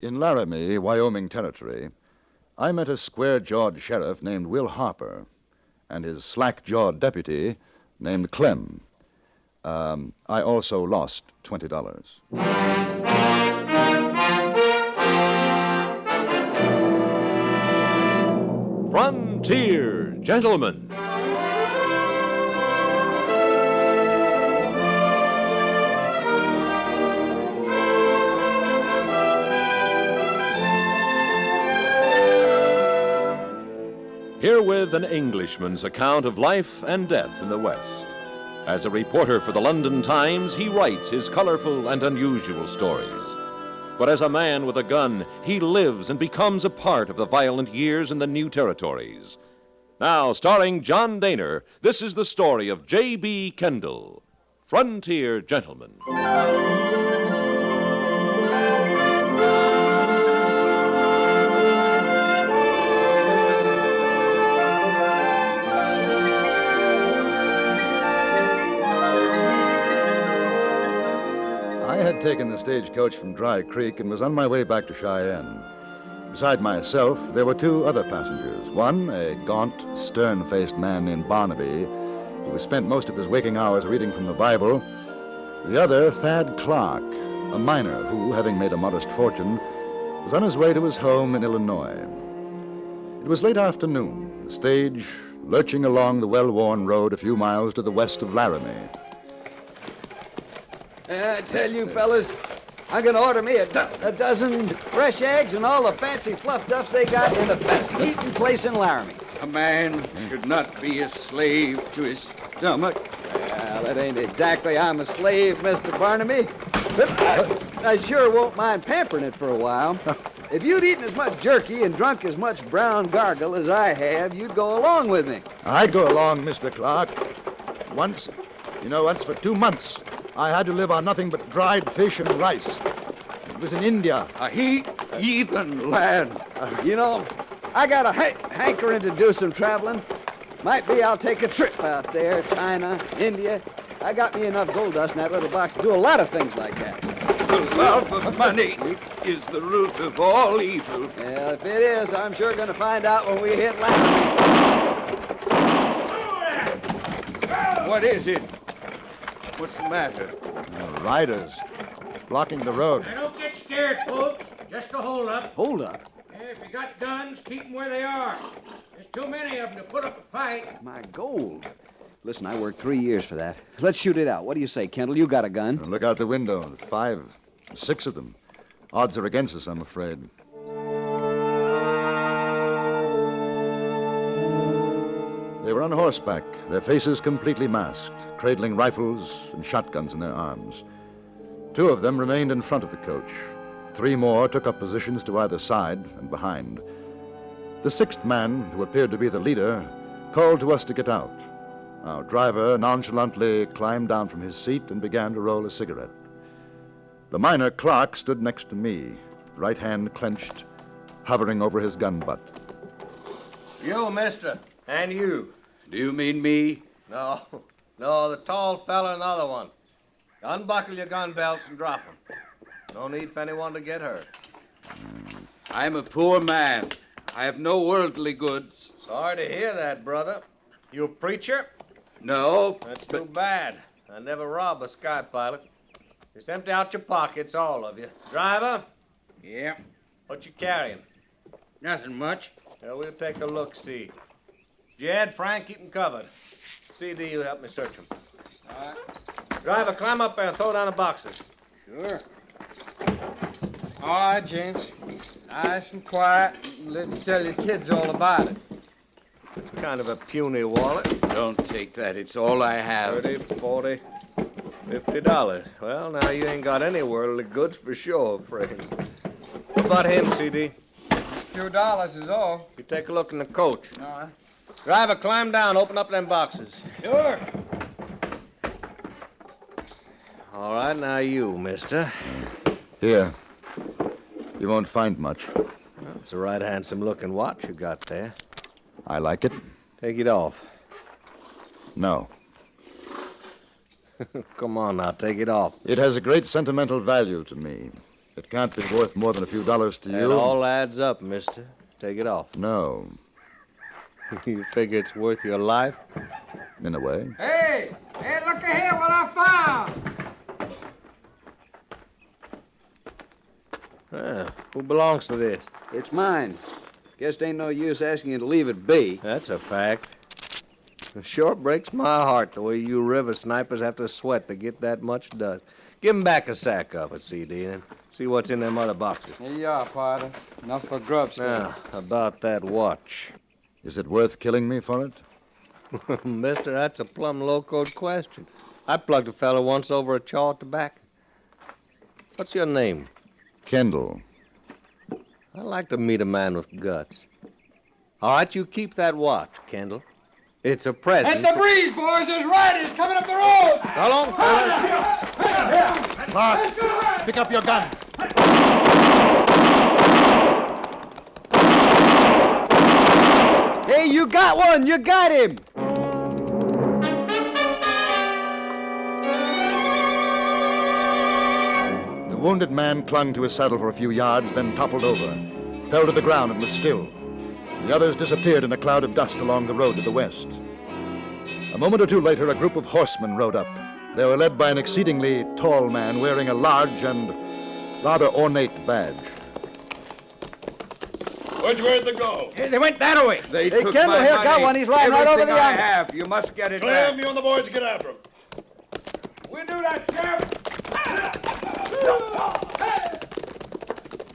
In Laramie, Wyoming Territory, I met a square-jawed sheriff named Will Harper and his slack-jawed deputy named Clem. I also lost $20. Frontier Gentlemen. Herewith an Englishman's account of life and death in the West. As a reporter for the London Times, he writes his colorful and unusual stories. But as a man with a gun, he lives and becomes a part of the violent years in the new territories. Now, starring John Daner, this is the story of JB Kendall, Frontier Gentleman. I had taken the stagecoach from Dry Creek and was on my way back to Cheyenne. Beside myself, there were two other passengers. One, a gaunt, stern-faced man named Barnaby, who spent most of his waking hours reading from the Bible. The other, Thad Clark, a miner who, having made a modest fortune, was on his way to his home in Illinois. It was late afternoon, the stage lurching along the well-worn road a few miles to the west of Laramie. I tell you, fellas, I'm going to order me a dozen fresh eggs and all the fancy fluff duffs they got in the best eating place in Laramie. A man should not be a slave to his stomach. Well, that ain't exactly I'm a slave, Mr. Barnaby. But I sure won't mind pampering it for a while. If you'd eaten as much jerky and drunk as much brown gargle as I have, you'd go along with me. I'd go along, Mr. Clark. Once for 2 months, I had to live on nothing but dried fish and rice. It was in India. A heathen land. I got a hankering to do some traveling. Might be I'll take a trip out there, China, India. I got me enough gold dust in that little box to do a lot of things like that. The love of money is the root of all evil. Well, if it is, I'm sure going to find out when we hit land. What is it? What's the matter? Riders blocking the road. Now, don't get scared, folks. Just a hold up. Hold up. If you got guns, keep them where they are. There's too many of them to put up a fight. My gold. Listen, I worked 3 years for that. Let's shoot it out. What do you say, Kendall? You got a gun. Look out the window. 5, 6 of them. Odds are against us, I'm afraid. They were on horseback, their faces completely masked, cradling rifles and shotguns in their arms. 2 of them remained in front of the coach. 3 more took up positions to either side and behind. The 6th man, who appeared to be the leader, called to us to get out. Our driver nonchalantly climbed down from his seat and began to roll a cigarette. The miner Clark stood next to me, right hand clenched, hovering over his gun butt. You, mister, and you. Do you mean me? No, the tall fella and the other one. Unbuckle your gun belts and drop them. No need for anyone to get hurt. I'm a poor man. I have no worldly goods. Sorry to hear that, brother. You a preacher? No. That's too bad. I never rob a sky pilot. Just empty out your pockets, all of you. Driver? Yeah. What you carrying? Nothing much. Well, we'll take a look-see. Jed, Frank, keep them covered. CD, you help me search them. All right. Driver, climb up there and throw down the boxes. Sure. All right, gents. Nice and quiet. Let me tell your kids all about it. It's kind of a puny wallet. Don't take that. It's all I have. 30, 40, $50. Well, now you ain't got any worldly goods for sure, friend. What about him, CD? $few is all. You take a look in the coach. All right. Driver, climb down, open up them boxes. Sure. All right, now you, mister. Here. You won't find much. Well, it's a right handsome-looking watch you got there. I like it. Take it off. No. Come on now, take it off. It has a great sentimental value to me. It can't be worth more than a few dollars to It you. all adds up, mister. Take it off. No, You figure it's worth your life? in a way. Hey, look ahead what I found. Who belongs to this? It's mine. Guess it ain't no use asking you to leave it be. That's a fact. It sure breaks my heart the way you river snipers have to sweat to get that much dust. Give him back a sack of it, CD, and see what's in them other boxes. Here you are, partner. Enough for grub stuff. Now, about that watch. Is it worth killing me for it? Mister, that's a plumb low-code question. I plugged a fella once over a chaw of tobacco. What's your name? Kendall. I like to meet a man with guts. All right, you keep that watch, Kendall. It's a present. At the breeze, boys, there's riders coming up the road. So long, fellas. Clark, pick up your gun. Hey, you got one! You got him! The wounded man clung to his saddle for a few yards, then toppled over, fell to the ground and was still. The others disappeared in a cloud of dust along the road to the west. A moment or two later, a group of horsemen rode up. They were led by an exceedingly tall man wearing a large and rather ornate badge. Which way did they go? Hey, they went that way. They Hey, took Kendall my here money. got one. He's lying right over Everything the I arm. have. You must get it Clem, back. you and the boys get after him. We'll do that, Sheriff.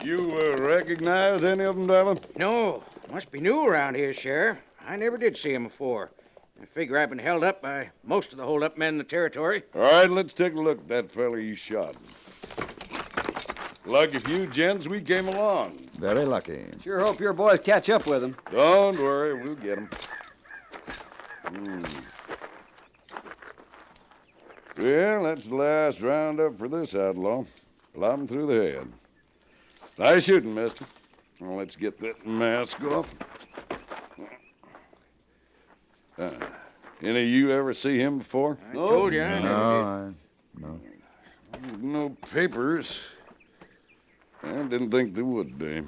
You recognize any of them, driver? No, must be new around here, Sheriff. I never did see him before. I figure I've been held up by most of the hold-up men in the territory. All right, let's take a look at that fella you shot. Lucky for you gents we came along. Very lucky. Sure hope your boys catch up with him. Don't worry, we'll get him. Well, that's the last roundup for this outlaw. Plop him through the head. Nice shooting, mister. Well, let's get that mask off. Any of you ever see him before? I told you I never did. No. No papers. I didn't think there would be.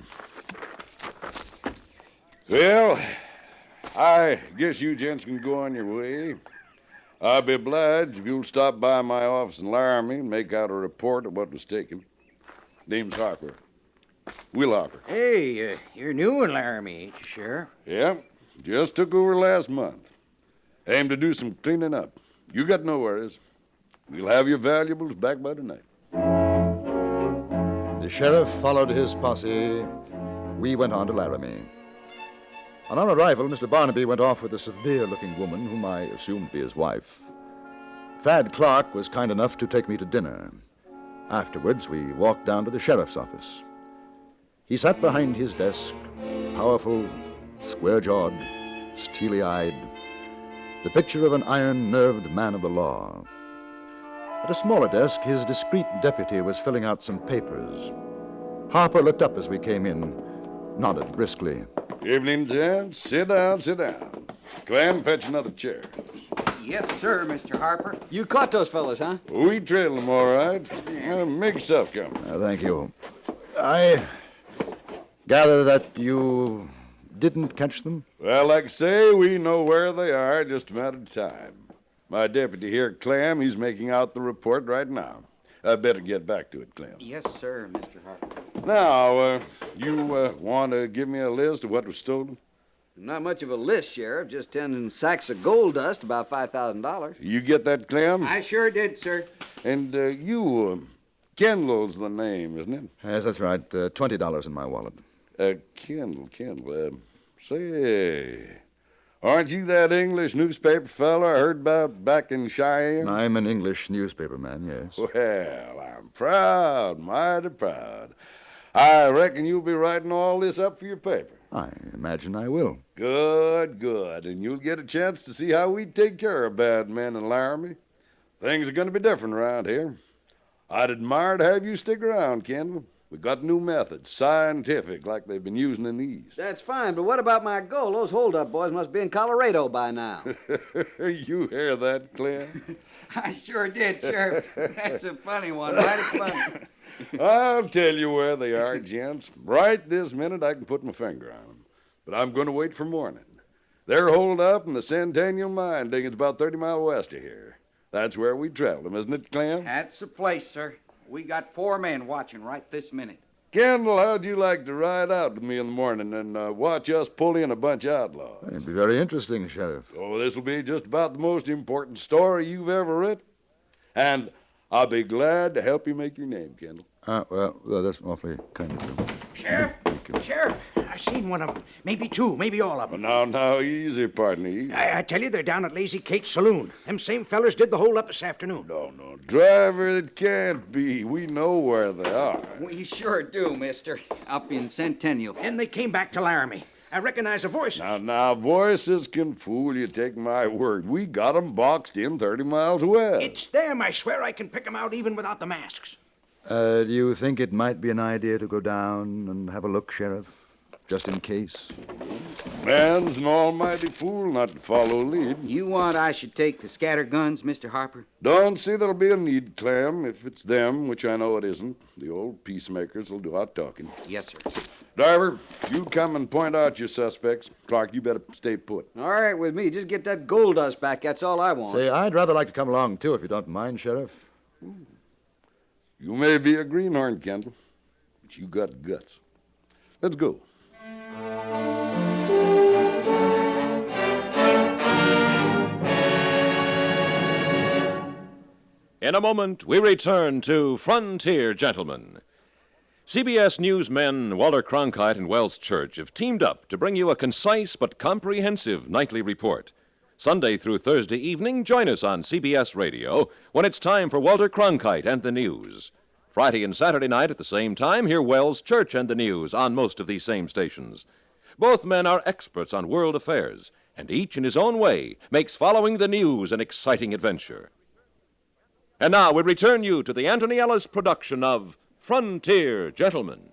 Well, I guess you gents can go on your way. I'll be obliged if you'll stop by my office in Laramie and make out a report of what was taken. Name's Harper. Will Harper. Hey, you're new in Laramie, ain't you, Sheriff? Yeah, just took over last month. Aim to do some cleaning up. You got no worries. We'll have your valuables back by tonight. The sheriff followed his posse. We went on to Laramie. On our arrival, Mr. Barnaby went off with a severe-looking woman whom I assumed to be his wife. Thad Clark was kind enough to take me to dinner. Afterwards, we walked down to the sheriff's office. He sat behind his desk, powerful, square-jawed, steely-eyed, the picture of an iron-nerved man of the law. At a smaller desk, his discreet deputy was filling out some papers. Harper looked up as we came in, nodded briskly. Evening, gents. Sit down, sit down. Clem, fetch another chair. Yes, sir, Mr. Harper. You caught those fellas, huh? We trailed them all right. Make stuff come. Thank you. I gather that you didn't catch them? Well, like I say, we know where they are, just a matter of time. My deputy here, Clem, he's making out the report right now. I better get back to it, Clem. Yes, sir, Mr. Harper. Now, you want to give me a list of what was stolen? Not much of a list, Sheriff. Just 10 sacks of gold dust, about $5,000. You get that, Clem? I sure did, sir. And Kendall's the name, isn't it? Yes, that's right. $20 in my wallet. Kendall. Say, aren't you that English newspaper fellow I heard about back in Cheyenne? I'm an English newspaper man, yes. Well, I'm proud, mighty proud. I reckon you'll be writing all this up for your paper. I imagine I will. Good. And you'll get a chance to see how we take care of bad men in Laramie. Things are going to be different around here. I'd admire to have you stick around, Kendall. We got new methods, scientific, like they've been using in the East. That's fine, but what about my gold? Those hold-up boys must be in Colorado by now. You hear that, Clem? I sure did, Sheriff. That's a funny one, mighty funny. I'll tell you where they are, gents. Right this minute, I can put my finger on them. But I'm going to wait for morning. They're holed up in the Centennial Mine diggings about 30 miles west of here. That's where we traveled them, isn't it, Clem? That's the place, sir. We got 4 men watching right this minute. Kendall, how'd you like to ride out with me in the morning and watch us pull in a bunch of outlaws? It'd be very interesting, Sheriff. Oh, this'll be just about the most important story you've ever written. And I'll be glad to help you make your name, Kendall. Well, that's awfully kind of you. Sheriff! Sheriff! I seen one of them. Maybe 2, maybe all of them. Now, easy, partner. Easy. I tell you, they're down at Lazy Kate's saloon. Them same fellers did the hold-up this afternoon. No. Driver, it can't be. We know where they are. We sure do, mister. Up in Centennial. And they came back to Laramie. I recognize the voices. Now, voices can fool you, take my word. We got 'em boxed in 30 miles west. It's them. I swear I can pick them out even without the masks. Do you think it might be an idea to go down and have a look, Sheriff? Just in case? Man's an almighty fool not to follow lead. You want I should take the scatter guns, Mr. Harper? Don't see there'll be a need, Clem. If it's them, which I know it isn't, the old peacemakers will do our talking. Yes, sir. Driver, you come and point out your suspects. Clark, you better stay put. All right with me. Just get that gold dust back. That's all I want. Say, I'd rather like to come along, too, if you don't mind, Sheriff. You may be a greenhorn, Kendall, but you got guts. Let's go. In a moment, we return to Frontier Gentlemen. CBS newsmen Walter Cronkite and Wells Church have teamed up to bring you a concise but comprehensive nightly report. Sunday through Thursday evening, join us on CBS Radio when it's time for Walter Cronkite and the news. Friday and Saturday night at the same time, hear Wells Church and the news on most of these same stations. Both men are experts on world affairs, and each in his own way makes following the news an exciting adventure. And now we return you to the Anthony Ellis production of Frontier Gentlemen.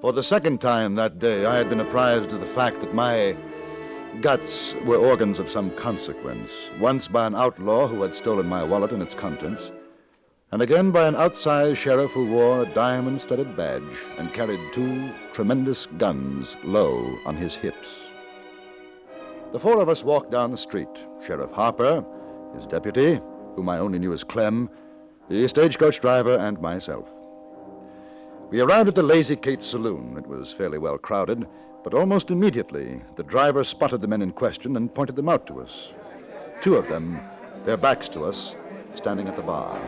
For the second time that day, I had been apprised of the fact that my guts were organs of some consequence, once by an outlaw who had stolen my wallet and its contents, and again by an outsized sheriff who wore a diamond-studded badge and carried 2 tremendous guns low on his hips. The 4 of us walked down the street, Sheriff Harper, his deputy, whom I only knew as Clem, the stagecoach driver, and myself. We arrived at the Lazy Kate saloon. It was fairly well crowded, but almost immediately the driver spotted the men in question and pointed them out to us. 2 of them, their backs to us, standing at the bar.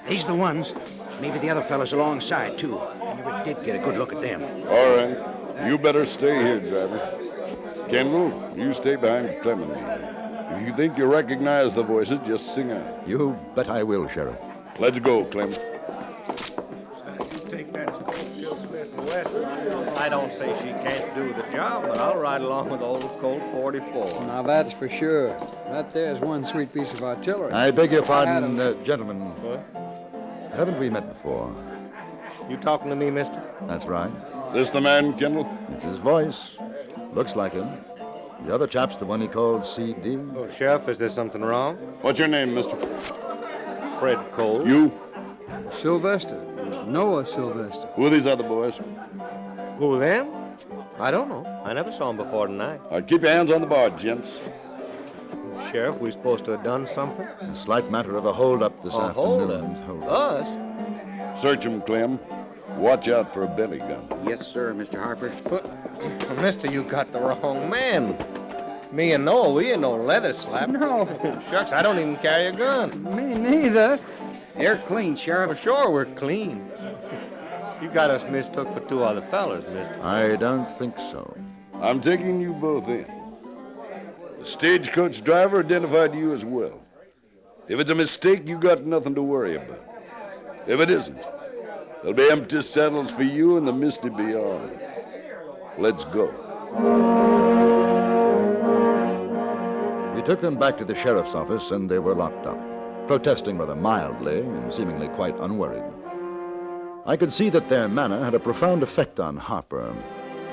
These the ones. Maybe the other fellas alongside, too. I never did get a good look at them. All right. You better stay here, driver. Kendall, you stay behind Clem and me. If you think you recognize the voices, just sing out. You bet I will, Sheriff. Let's go, Clem. I don't say she can't do the job, but I'll ride along with old Colt 44. Now, that's for sure. That there's one sweet piece of artillery. I beg your pardon, gentlemen. What? Haven't we met before? You talking to me, mister? That's right. This the man, Kendall? It's his voice. Looks like him. The other chap's the one he called CD. Oh, Sheriff, is there something wrong? What's your name, mister? Fred Cole. You? Sylvester. Noah Sylvester. Who are these other boys? Who, them? I don't know. I never saw them before tonight. Keep your hands on the bar, gents. Sheriff, we supposed to have done something? A slight matter of a hold-up this afternoon. Hold-up. Us? Search him, Clem. Watch out for a belly gun. Yes, sir, Mr. Harper. Mister, you got the wrong man. Me and Noah, we ain't no leather slap. No. Shucks, I don't even carry a gun. Me neither. They're clean, For Sheriff. sure, we're clean. You got us mistook for 2 other fellas, mister. I don't think so. I'm taking you both in. The stagecoach driver identified you as well. If it's a mistake, you got nothing to worry about. If it isn't, there'll be empty saddles for you in the misty beyond. Let's go. We took them back to the sheriff's office, and they were locked up, protesting rather mildly and seemingly quite unworried. I could see that their manner had a profound effect on Harper.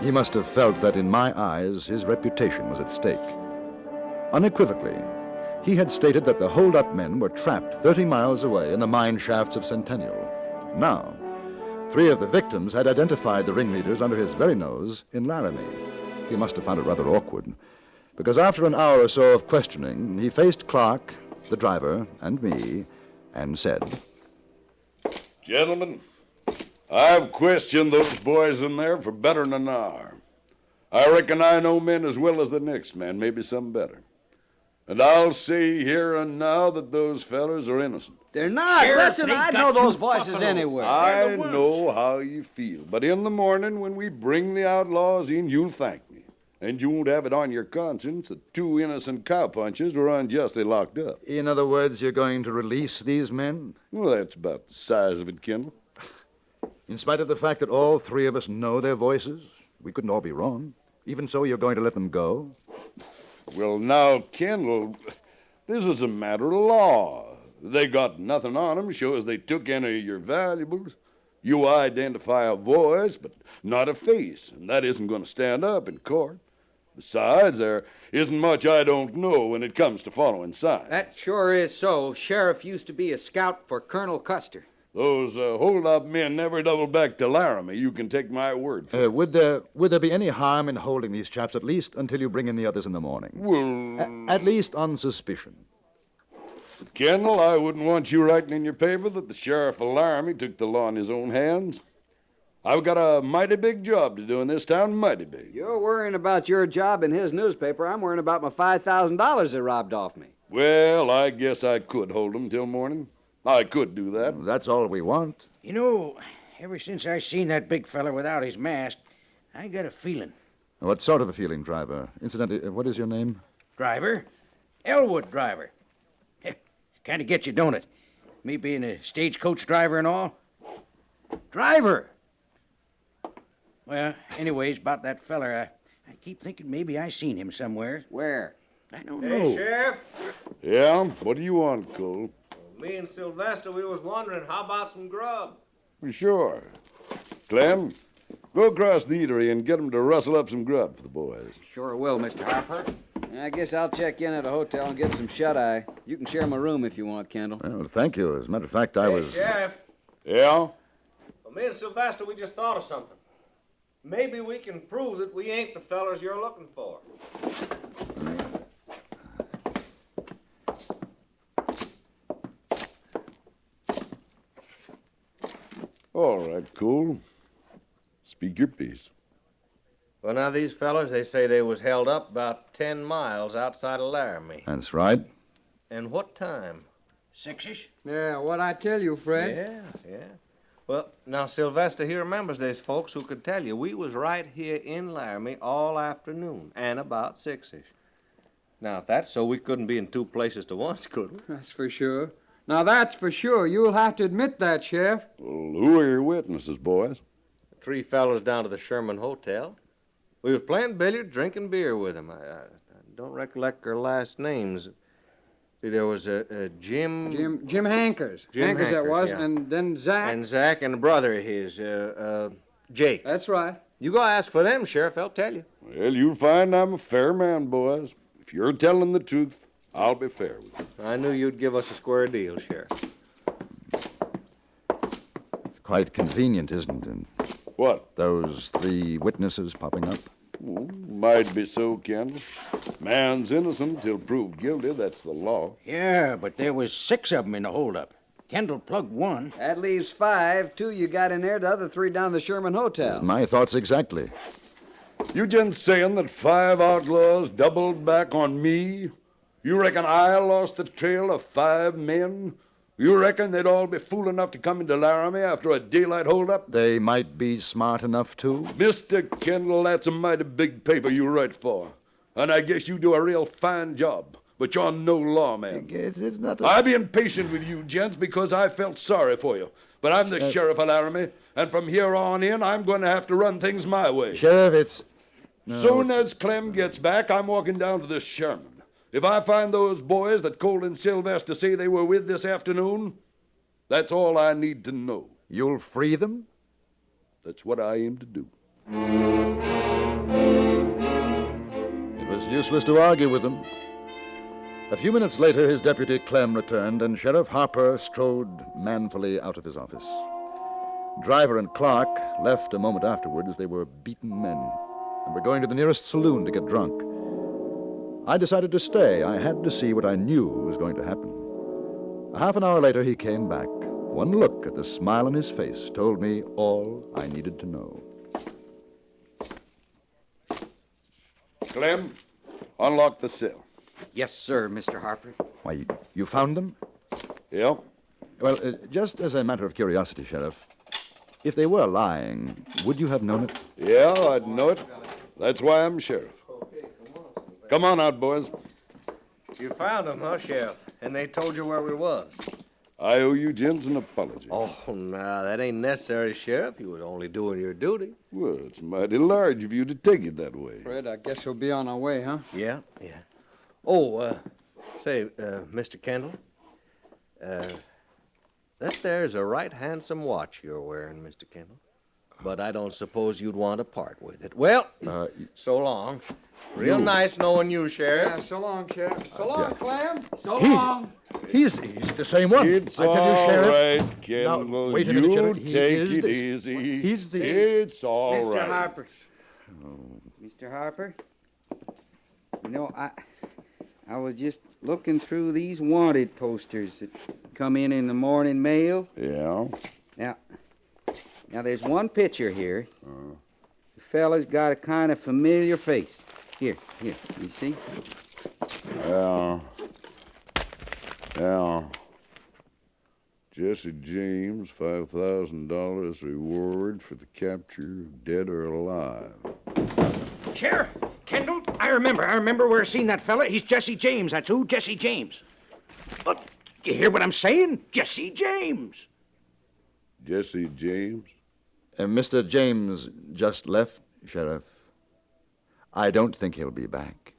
He must have felt that in my eyes his reputation was at stake. Unequivocally, he had stated that the hold-up men were trapped 30 miles away in the mine shafts of Centennial. Now, 3 of the victims had identified the ringleaders under his very nose in Laramie. He must have found it rather awkward, because after an hour or so of questioning, he faced Clark, the driver, and me, and said, Gentlemen, I've questioned those boys in there for better than an hour. I reckon I know men as well as the next man, maybe some better. And I'll say here and now that those fellas are innocent. They're not. Sheriff, Listen, they I got know those you voices buffalo. anywhere. I know how you feel, but in the morning when we bring the outlaws in, you'll thank me. And you won't have it on your conscience that 2 innocent cowpunchers were unjustly locked up. in other words, you're going to release these men? Well, that's about the size of it, Kendall. In spite of the fact that all 3 of us know their voices, we couldn't all be wrong. Even so, you're going to let them go? Well, now, Kendall, this is a matter of law. They got nothing on them, shows they took any of your valuables. You identify a voice, but not a face, and that isn't going to stand up in court. Besides, there isn't much I don't know when it comes to following signs. That sure is so. Sheriff used to be a scout for Colonel Custer. Those hold-up men never double back to Laramie. You can take my word for it. Would there be any harm in holding these chaps at least until you bring in the others in the morning? Well, At least on suspicion. Kendall, I wouldn't want you writing in your paper that the sheriff of Laramie took the law in his own hands. I've got a mighty big job to do in this town, mighty big. You're worrying about your job in his newspaper. I'm worrying about my $5,000 they robbed off me. Well, I guess I could hold them till morning. I could do that. That's all we want. You know, ever since I seen that big fella without his mask, I got a feeling. What sort of a feeling, driver? Incidentally, what is your name? Driver? Elwood driver. Kind of gets you, don't it? Me being a stagecoach driver and all. Driver! Well, anyways, about that feller, I keep thinking maybe I seen him somewhere. Where? I don't know. Sheriff. Yeah? What do you want, Cole? Me and Sylvester, we was wondering, how about some grub? Sure. Clem, go across the eatery and get them to rustle up some grub for the boys. Sure will, Mr. Harper. I guess I'll check in at a hotel and get some shut-eye. You can share my room if you want, Kendall. Well, thank you. As a matter of fact, I was... Sheriff. Yeah? Well, me and Sylvester, we just thought of something. Maybe we can prove that we ain't the fellers you're looking for. All right, cool. Speak your piece. Well, now, these fellas, they say they was held up about 10 miles outside of Laramie. That's right. And what time? 6-ish? Yeah, what I tell you, Fred. Yeah. Well, now, Sylvester, he remembers there's folks who could tell you we was right here in Laramie all afternoon and about 6-ish. Now, if that's so, we couldn't be in 2 places to once, could we? That's for sure. Now, that's for sure. You'll have to admit that, Sheriff. Well, who are your witnesses, boys? 3 fellas down to the Sherman Hotel. We was playing billiards, drinking beer with them. I don't recollect their last names. See, there was a Jim... Jim Hankers. Jim Hankers that Hankers, was, yeah. and then Zach. And Zach and a brother of his, Jake. That's right. You go ask for them, Sheriff. They'll tell you. Well, you'll find I'm a fair man, boys. If you're telling the truth, I'll be fair with you. I knew you'd give us a square deal, Sheriff. It's quite convenient, isn't it? What? Those 3 witnesses popping up. Might be so, Kendall. Man's innocent till proved guilty. That's the law. Yeah, but there was 6 of them in the holdup. Kendall plugged 1. That leaves 5. 2 you got in there, the other 3 down the Sherman Hotel. My thoughts exactly. You just saying that 5 outlaws doubled back on me? You reckon I lost the trail of 5 men? You reckon they'd all be fool enough to come into Laramie after a daylight holdup? They might be smart enough to. Mr. Kendall, that's a mighty big paper you write for. And I guess you do a real fine job. But you're no lawman. It's not I've been patient with you, gents, because I felt sorry for you. But I'm the sheriff of Laramie, and from here on in, I'm going to have to run things my way. Sheriff, it's... No, Soon as Clem gets back, I'm walking down to this Sherman. If I find those boys that Cole and Sylvester say they were with this afternoon, that's all I need to know. You'll free them? That's what I aim to do. was useless to argue with him. A few minutes later, his deputy Clem returned, and Sheriff Harper strode manfully out of his office. Driver and Clark left a moment afterward as they were beaten men and were going to the nearest saloon to get drunk. I decided to stay. I had to see what I knew was going to happen. A half an hour later, he came back. One look at the smile on his face told me all I needed to know. Clem, unlock the cell. Yes, sir, Mr. Harper. Why, you found them? Yeah? Well, just as a matter of curiosity, Sheriff, if they were lying, would you have known it? Yeah, I'd know it. That's why I'm sheriff. Come on out, boys. You found them, huh, Sheriff? And they told you where we was. I owe you gents an apology. Oh, nah, that ain't necessary, Sheriff. You was only doing your duty. Well, it's mighty large of you to take it that way. Fred, I guess we'll be on our way, huh? Yeah. Oh, say, Mr. Kendall, that there's a right handsome watch you're wearing, Mr. Kendall. But I don't suppose you'd want to part with it. Well, so long. Real nice knowing you, Sheriff. Yeah, so long, Sheriff. So long, Yeah. Clem. So long. He's the same one. It's I tell you, all Sheriff. right, Kendall. Now, wait a minute, You Sheriff. He take is it the- easy. he's the- It's all Mr. right. Harper. Mr. Harper? You know, I was just looking through these wanted posters that come in the morning mail. Yeah? Now there's one picture here. The fella's got a kind of familiar face. Here, you see? Yeah. Jesse James, $5,000 reward for the capture of dead or alive. Sheriff, Kendall, I remember where I seen that fella. He's Jesse James. That's who, Jesse James. But you hear what I'm saying? Jesse James. Jesse James? Mr. James just left, Sheriff. I don't think he'll be back.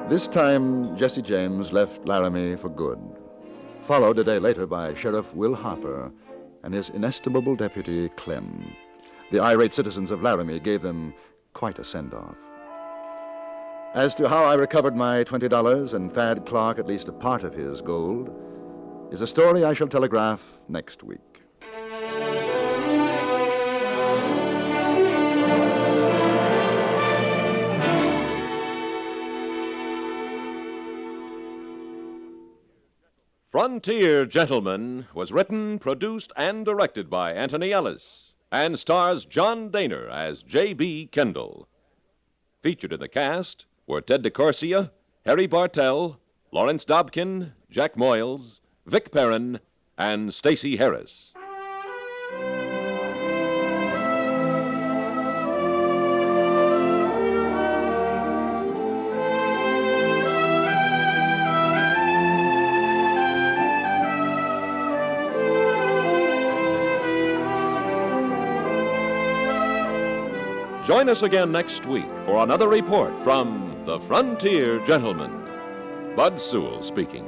This time, Jesse James left Laramie for good, followed a day later by Sheriff Will Harper and his inestimable deputy, Clem. The irate citizens of Laramie gave them quite a send-off. As to how I recovered my $20 and Thad Clark at least a part of his gold is a story I shall telegraph next week. Frontier Gentleman was written, produced, and directed by Anthony Ellis and stars John Daner as JB Kendall. Featured in the cast were Ted DeCorsia, Harry Bartell, Lawrence Dobkin, Jack Moyles, Vic Perrin, and Stacey Harris. Join us again next week for another report from the Frontier Gentleman. Bud Sewell speaking.